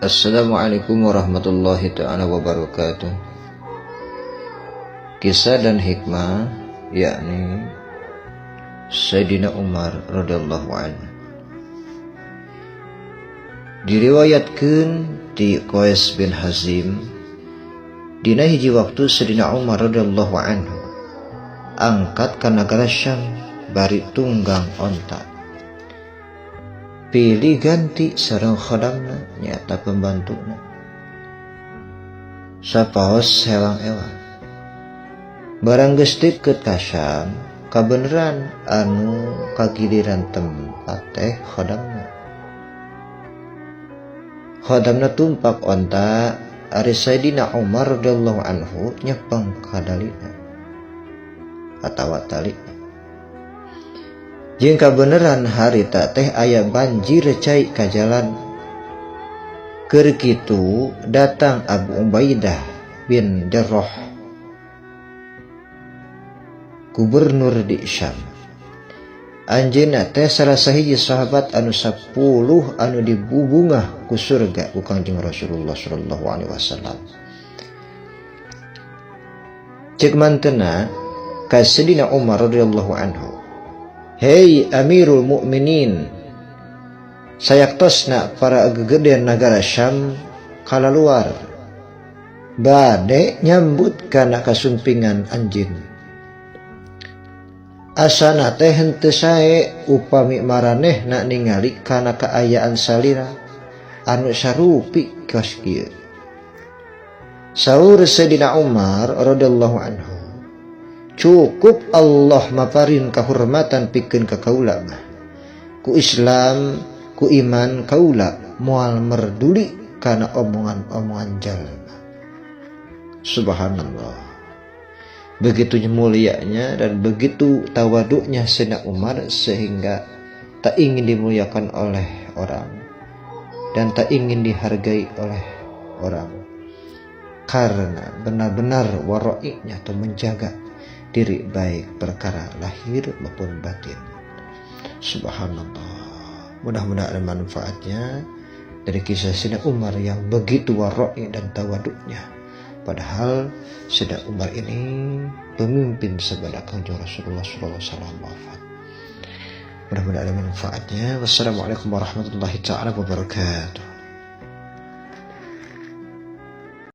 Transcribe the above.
Assalamualaikum warahmatullahi ta'ala wabarakatuh. Kisah dan hikmah, yakni Sayyidina Umar radhiyallahu anhu. Diriwayatkan di Qais bin Hazim, dina hiji waktu Sayyidina Umar radhiyallahu anhu angkat ke negara Syam bari tunggang onta. Pilih ganti sareng khadamna nyata pembantuna. Sapaos hewang-ewang. Barang geus deukeut ka Syam, kabeneran anu kagiliran tempat teh khadamna. Khadamna tumpak onta ari Sayyidina Umar radhiyallahu anhu nyepeng kadalina atawa talina. Jeung kabeneran harita teh aya banjir cai ka jalan. Keur kitu datang Abu Ubaidah bin Jarrah, gubernur di Syam. Anjeunna teh salah sahiji sahabat anu 10 anu dibubungah ku surga ku Kangjeng Rasulullah sallallahu alaihi wasallam. Cek mantena ka Sayyidina Umar radhiyallahu anhu, "Hei Amirul Mukminin, sayaktosna para gegedean negara Syam kalaluar bade nyambut kana kasumpingan anjeun. Asana teh henteu sae upami maranehna ningali kana kaayaan salira anu sarupi kos kieu." Saur Sayyidina Umar radhiyallahu anhu, "Cukup Allah maparin kahormatan pikeun ka kaula mah. Ku Islam, ku iman kaula moal merduli kana omongan-omongan jalma." Subhanallah. Begitu mulianya dan begitu tawaduknya Sayyidina Umar sehingga tak ingin dimuliakan oleh orang dan tak ingin dihargai oleh orang, karena benar-benar wara'inya atau menjaga diri baik perkara lahir maupun batin. Subhanallah. Mudah-mudahan ada manfaatnya dari kisah Sayyidina Umar yang begitu wara'i dan tawaduknya. Padahal Sayyidina Umar ini pemimpin sabada Kangjeng Rasulullah sallallahu alaihi wasallam wafat. Mudah-mudahan ada manfaatnya. Wassalamualaikum warahmatullahi taala wabarakatuh.